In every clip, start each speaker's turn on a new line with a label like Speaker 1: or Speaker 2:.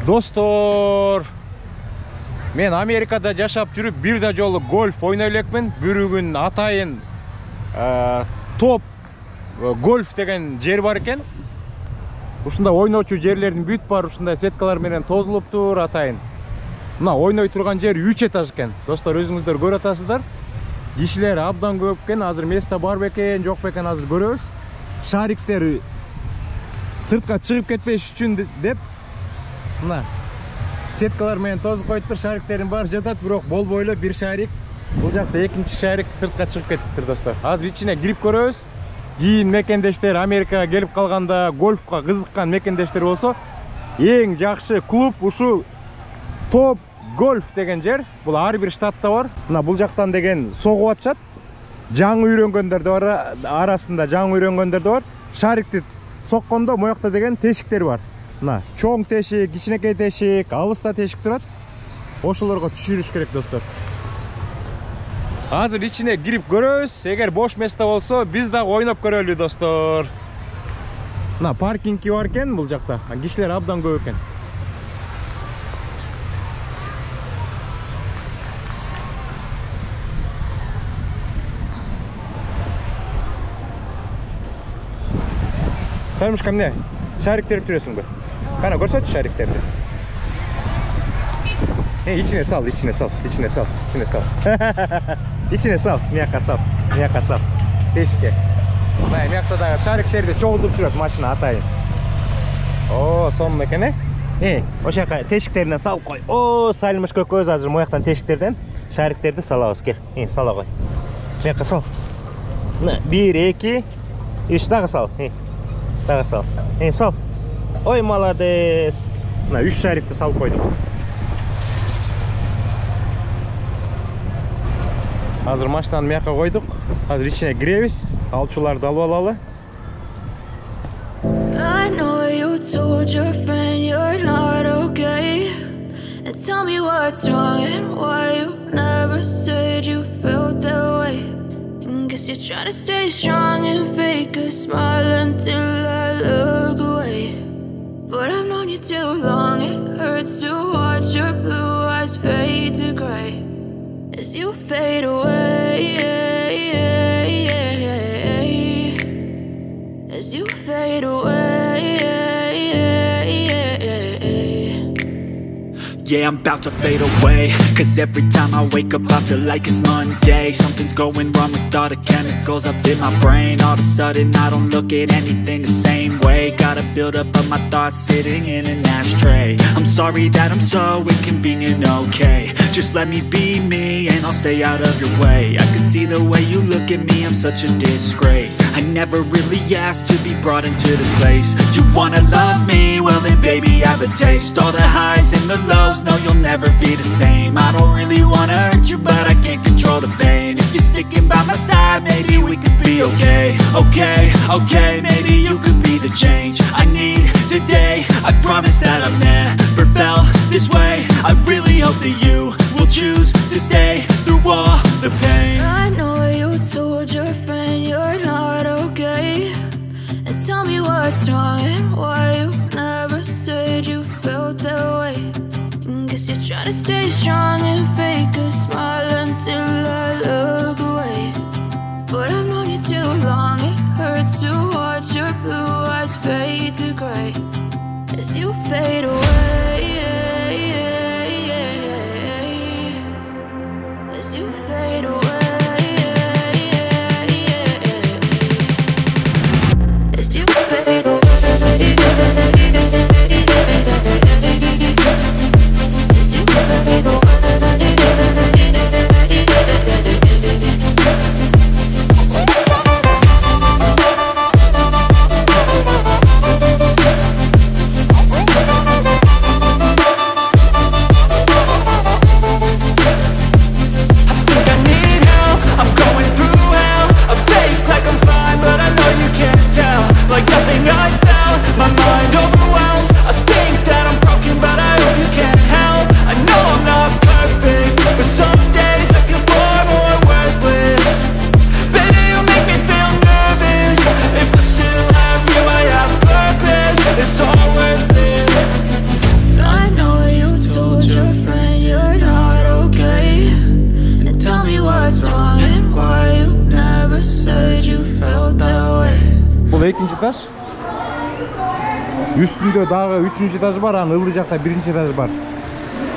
Speaker 1: Dostor, men Amerikada жашап жүрүп бир да жолу гольф ойной элекмин. Bir күн атайын топ гольф деген жер бар экен. Ушунда ойночу жерлердин бүт бар ушундай сеткалар менен тозулуптур атайын. Мына ойной турган жер 3 этаж экен. Достор, өзүңүздөр көрүп атасыздар. Кишилер абдан көп экен. Азыр место бар бекен, жок бекен, азыр көрөбүз. Шариктер сыртка чыгып кетпеш үчүн деп мына сеткалар менен тозуп коюптур. Шариктердин баары жатат, бирок болбой эле бир шарик бул жакта, экинчи шарик сыртка чыгып кетиптир. Достор, азыр ичине кирип көрөбүз. Кийин мекендештер Америкага келип калганда гольфка кызыккан мекендештер болсо, эң жакшы клуб ушу Топ гольф деген жер. Бул ар бир штатта бар. Мына бул жактан деген согуп атышат. Жаңы үйрөнгөндөр да бар, арасында жаңы үйрөнгөндөр да бар. Шарикти соккондо моякта деген тешиктер бар. Мына чоң тешик, кичинекей тешик, алыста тешик турат. Ошолорго түшүрүш керек, достор. Азыр ичине кирип көрөбүз. Эгер бош место болсо, биз дагы ойноп көрөлү, достор. Мына паркинги бар экен бул жакта. Кишилер абдан көп экен. Sarmış kamne, şarikleri türüyorsun bu. Kana görsün şarikleri. İçine sal, içine sal, içine sal, içine sal. İçine sal, miyaka sal, miyaka sal. Teşekkür. Nay, miyakta da şarikleri de çok duruyor maşına atayın. Oo, son mekane. O şaka teşiklerine sal koy. Oo, salmış kököz hazır moyaktan teşiklerden şarikleri de salağız gel. Sala koy. Miyaka sal. 1, 2, 3 daha sal. Daha sal. Sal. Oy malades. Mına 3 şarikti sal koydum. Hazır maçtan miyaka koyduk. Hazır içine girebiz. Alçuları alıp alalı.
Speaker 2: I know you told your friend you're not okay. And tell me what's wrong and why you never said you felt that way. Guess you're trying to stay strong and fake a smile until I look away. But I've known you too long, it hurts to watch your blue eyes fade to gray as you fade away, as you fade away.
Speaker 3: Yeah, I'm about to fade away, cause every time I wake up I feel like it's Monday. Something's going wrong with all the chemicals up in my brain. All of a sudden I don't look at anything the same way. Got a build up of my thoughts sitting in an ashtray. I'm sorry that I'm so inconvenient, okay. Just let me be me and I'll stay out of your way. I can see the way you look at me, I'm such a disgrace. I never really asked to be brought into this place. You wanna love me? Well then baby I have a taste. All the highs and the lows, no you'll never be the same. I don't really wanna hurt you but I can't control the pain. If you're sticking by my side maybe we could be okay. Okay, maybe you could be the change I need today. I promise that I've never felt this way. I really hope that you will choose to stay through all the pain.
Speaker 2: I know you told your friend you're not okay. And tell me what's wrong and why you never said you felt that way. Guess you're trying to stay strong and fake a smile until I look away. But I've known you too long, it hurts to watch your blue eyes fade to gray as you fade away, as you fade away, as you fade away.
Speaker 3: Like nothing I felt, my mind
Speaker 1: Бұл екінші этаж. Üstünde дағы 3-cü этаж бар, аны ылдый жақта 1-ci этаж бар.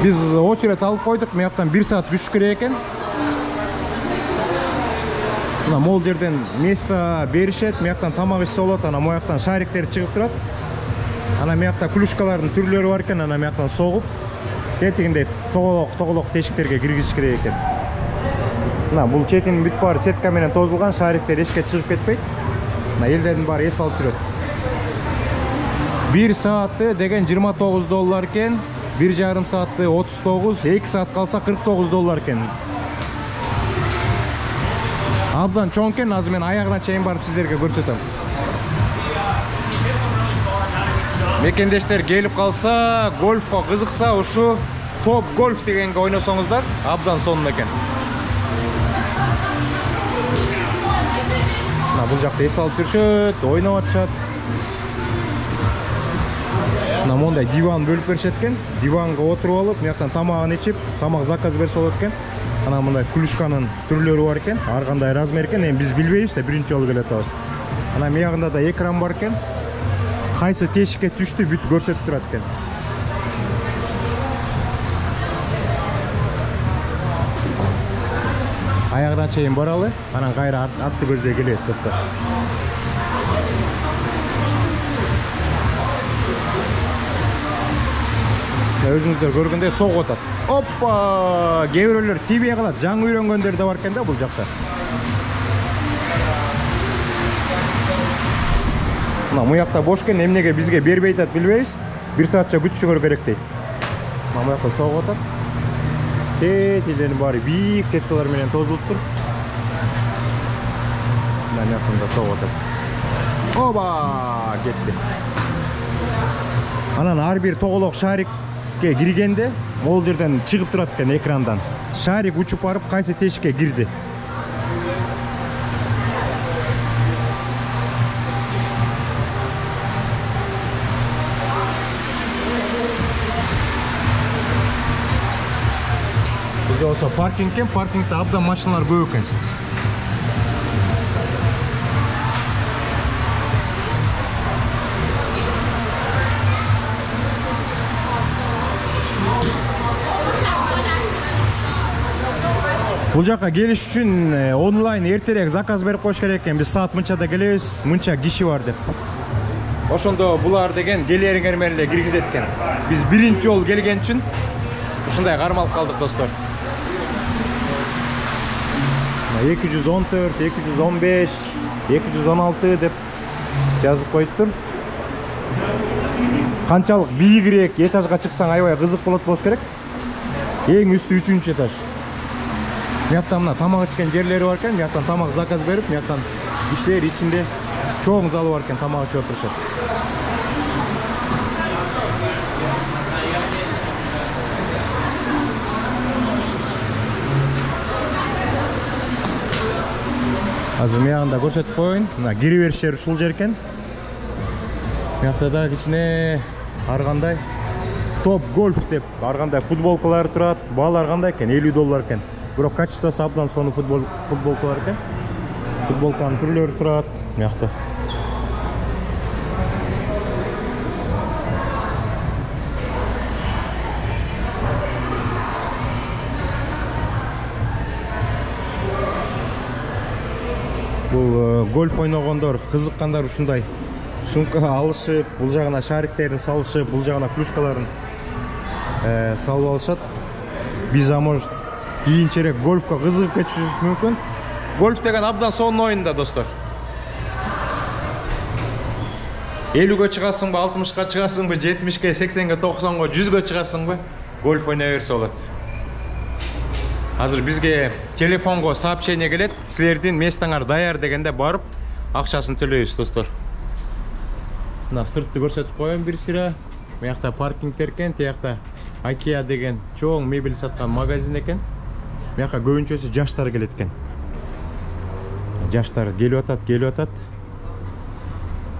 Speaker 1: Biz очередь алып қойдық, мияқтан 1 саат күш керек екен. Мына мол жерден место беришет, мияқтан тамақ ішсе болады, ана мояқтан шариктер шығып тұрады. Ана мияқта клюшкалардың түрлері бар екен, ана мияқтан соғып, тетігінде тоғылық тешіктерге кіргізіш керек екен. Мына бұл четінің бүт бары сеткаменен тозылған, шариктер ешке шығып кетпейді. Мына елдердің бары ес алып жүреді. 1 saatı деген $29 кен, 1,5 saatı 39, 2 saat қалса $49 кен. Абдан чоң кен, азыр мен аяғына чейин барып сіздерге көрсөтөм. Мекендештер келип қалса, гольфқа қызықса, ушу топ гольф дегенге ойносоңуздар, абдан сонун экен. Бұл жақта ес алып жүршөт, ойнап атышат. Мондай диван бөліп беришет экен. Диванга отуруп алып, мияктан тамагын ичип, тамак заказ берсе болот экен. Ана мындай клюшканын түрлөрү бар экен. Ар кандай размер экен. Эми биз билбейбиз да, биринчи жолу келе атабыз. Ана миягында да экран бар экен. Кайсы тешикке түштү бүт көрсөтүп турат экен. Аягына чейин баралы, анан кайра атты көздөй келебиз достор. Өзүңүздөр көргөндө согуп атат. Оппа! Кээ бирөөлөр тийбей калат. Жаңы үйрөнгөндөр да бар экен да бул жакта. Мына муякта бош экен, эмнеге бизге бербей атат билбейбиз. 1 саатча күтүшүңөр керек дейт. Мына муякта согуп атат. Тетилердин баары бийик сеткалар менен тозулуп тур. Мына муякта согуп атат. Оба! Кетти. Анан ар бир тоголок шарик киргенде мол жерден чыгып турат экен экрандан. Шарик учуп барып кайсы тешикке кирди. Бул болсо паркинг экен, паркингде абдан машиналар көп экен. Бұл жаққа келіш үшін онлайн ертерек заказ беріп қойыш керек екен. Біз саат мынчада келебиз, мынча киши бар деп. Ошондо булар деген келеріңер менен киргизет экен. Біз биринчи жол келген үчүн ушундай кармалып калдык достор. 214, 215, 216 деп жазып коюптур. Канчалык бийигирээк этажга чыксаң аябай кызык болот болуш керек. Эң үстү 3-чү этаж. Мияктан мына тамак ичкен жерлери бар экен, мияктан тамак заказ берип, мияктан кишилер ичинде чоң залы бар экен, тамак ичип отурушат. Азыр миягында көрсөтүп коеюн. Мына кире бериш жери ушул жер экен. Миякта да кичине ар кандай топ гольф деп ар кандай футболкалар турат. Баалар кандай экен? $50 экен. Бирок качествосы абдан сонун футболкалар экен. Футболканын түрлөрү турат. Миякта. Бул гольф ойногондор, кызыккандар ушундай сумка алышып, бул жагына шариктерин салышып, бул жагына клюшкаларын салып алышат. Биз может кийинчерээк гольфко кызыгып кетишибиз мүмкүн. Гольф деген абдан сонун оюн да достор. 50-ге чыгасыңбы, 60-га чыгасыңбы, 70-ге, 80-ге, 90-га, 100-ге чыгасыңбы, гольф ойнай берсе болот. Азыр бизге телефонго сообщение келет, силердин местаңар даяр дегенде барып акчасын төлөйбүз достор. Мына сыртты көрсөтүп коеюн бир сыра. Буякта паркингдер экен, тиякта IKEA деген чоң мебель саткан магазин экен. Буякка көбүнчөсү жаштар келет экен. Жаштар келип атат.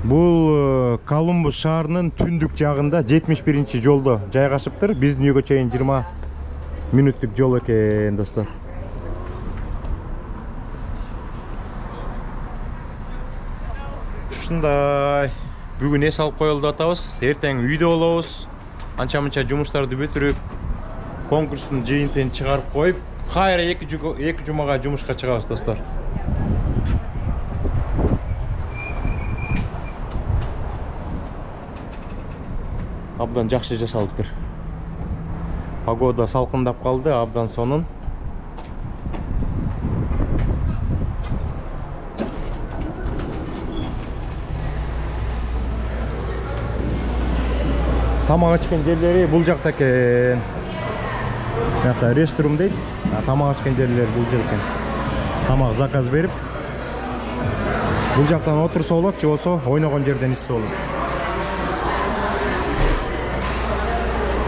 Speaker 1: Бул Колумбус шаарынын түндүк жагында 71-чи жолдо жайгашыптыр. Биздин үйгө чейин 20 минуттук жол экен достор. ушундай. Бүгүн эс алып коелду атабыз. Эртең үйдө болобуз. Анча-мынча жумуштарды бүтүрүп, конкурстун жыйынтыгын чыгарып коюп, кайра 2 жумага жумушка чыгабыз, достор. Абдан жакшы жасалыптыр. Погода салкындап калды, абдан сонун. Тамак ичкен жерлери бул жакта экен. Жакта ресторан дейт. Тамак ичкен жерлери бул жер экен. Тамак заказ берип, бул жактан отурса болот, же болсо ойногон жерден ичсе болот.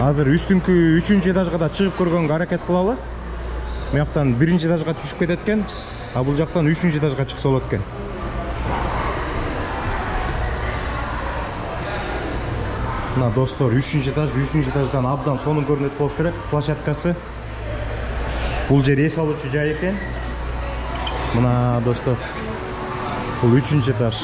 Speaker 1: Азыр үстүнкү 3-этажга да чыгып көргөнгө аракет кылалы. Мыяктан 1-этажга түшүп кетет экен, а бул жактан 3-этажга чыкса болот экен. Мына достор, 3-этаждан абдан сонун көрүнөт болуш керек. Площадкасы. Бул жер эс алуучу жай экен. Мына достор, бул 3-этаж.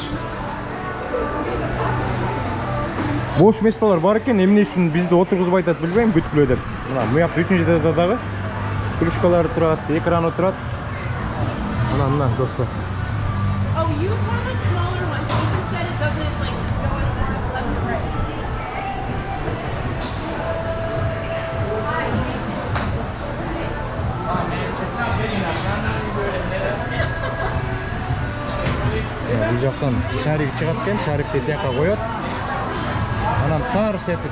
Speaker 1: Бош месталар бар экен, эмне үчүн бизди отургузбай атат билбейм, бүткүлө деп. Мына буякта 3-этажда дагы кружкалар турат, экраны турат. Мына достор. Бул жактан шарик чыгат экен, шарикти тияка коет. Анан тарс этип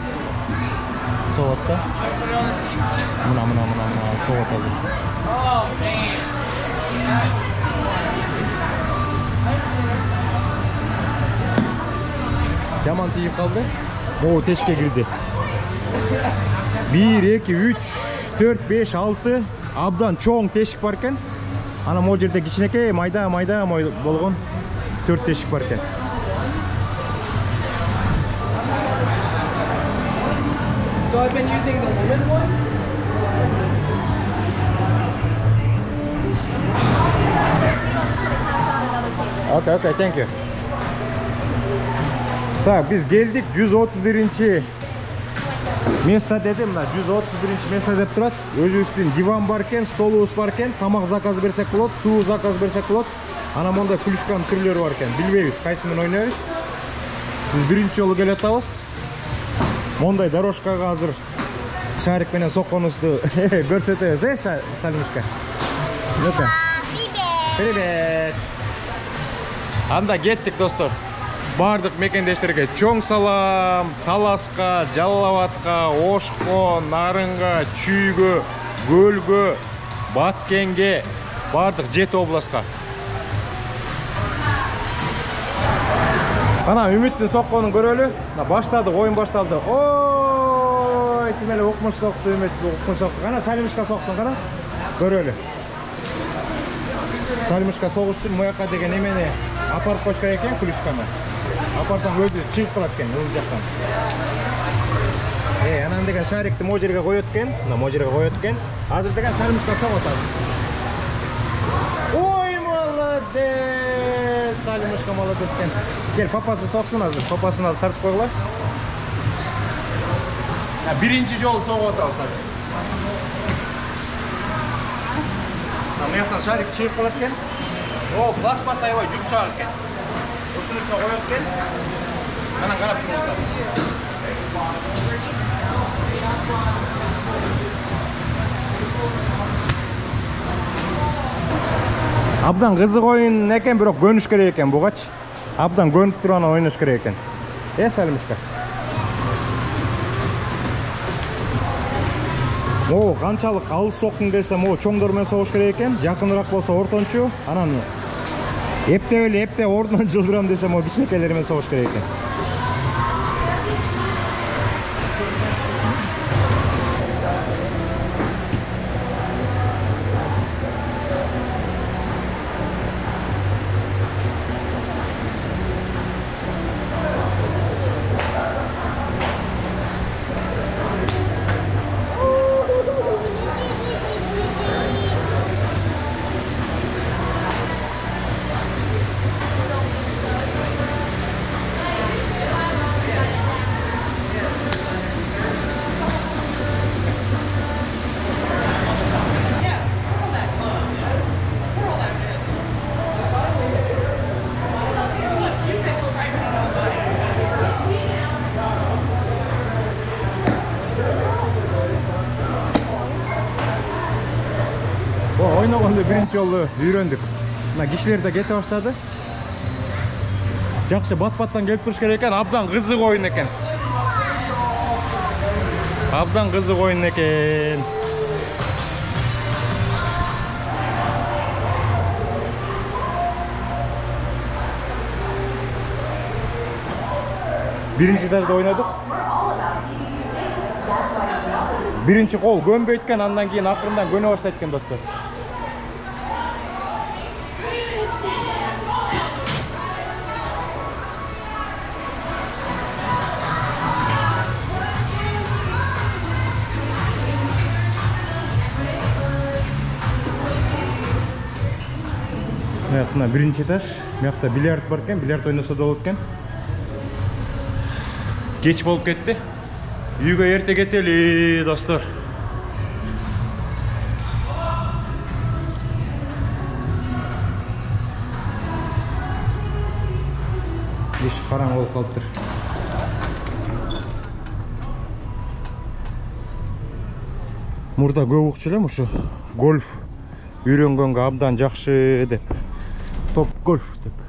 Speaker 1: соот да. Мына соот азыр. Жаман тийип калды. Могу тешке кирди. 1, 2, 3, 4, 5, 6 абдан чоң тешик бар экен. Ана могу жерде кичинекей майда болгон 4 тешик бар экен.
Speaker 4: So I've been using the women one.
Speaker 1: Okay, thank you. Так, biz geldik 131-ci место dedim la, 131-ci место деп турат. Өзүбүздүн диван бар экен, столубуз бар экен, тамак заказ берсек болот, суу заказ берсек болот. Ана монда клюшканын түрлөрү бар экен. Билбейбиз кайсымен ойнойбуз. Биз биринчи жолу келе атабыз. Мондай дорожкага азыр шарик менен сокконубузду көрсөтөбүз, Салимушка. Ну-ка. Привет. Анда кеттик, достор. Бардык мекендештерге чоң салам. Таласка, Жалал Абадка, Ошко, Нарынга, Чүйгө, Көлгө, Баткенге, бардык 7 областка. Ана Үмүттүн сокконун көрөлү. Баштады, оюн башталды. Ой, ким эле укмуш сокту, Үмүт укмуш сокту. Кана Салимушка соксун, кана. Көрөлү. Салимушка согуш үчүн муяка деген эмени апарып коюш керек экен, клюшканы. Апарсаң өзү чыгып калат экен, ул жактан. Анан деген шарикти могу жерге коет экен, мына могу жерге коет экен. Азыр деген Салимушка согот. Ой, молодец! Салимушка молодец экен. Кел, папасы соксун азыр. Папасын азыр тартып койгула. Биринчи жолу согуп атабыз азыр. Мыяктан шарик чыгып калат экен. О, пластмасса аябай жумшак экен. Ушунун үстүнө коет экен. Анан карап туруп. Абдан кызык оюн экен, бирок көнүш керек экен бугачы. Абдан көнүп туруп анан ойнош керек экен. Салимушка. О, канчалык алыс соккун келсе, могу чоңдор менен согуш керек экен. Жакыныраак болсо ортончу, анан эптеп ордунан жылдырам десе, могу кичинекейлер менен согуш керек экен. ойногонду биринчи жолу үйрөндүк. Мына кишилер да кете баштады. Жакшы бат-баттан келип туруш керек экен, абдан кызык оюн экен. Абдан кызык оюн экен. Биринчи этажда ойнодук. Биринчи кол көнбөйт экен, андан кийин акырындан көнө баштайт экен достор. Мына биринчи этаж. Мыякта бильярд бар экен, бильярд ойносо да болот экен. Кеч болуп кетти. Үйгө эрте кетели, достор. Еш караңгы болуп калыптыр. Мурда көп укчу элем ушу гольф үйрөнгөнгө абдан жакшы деп. Топ гольф деп.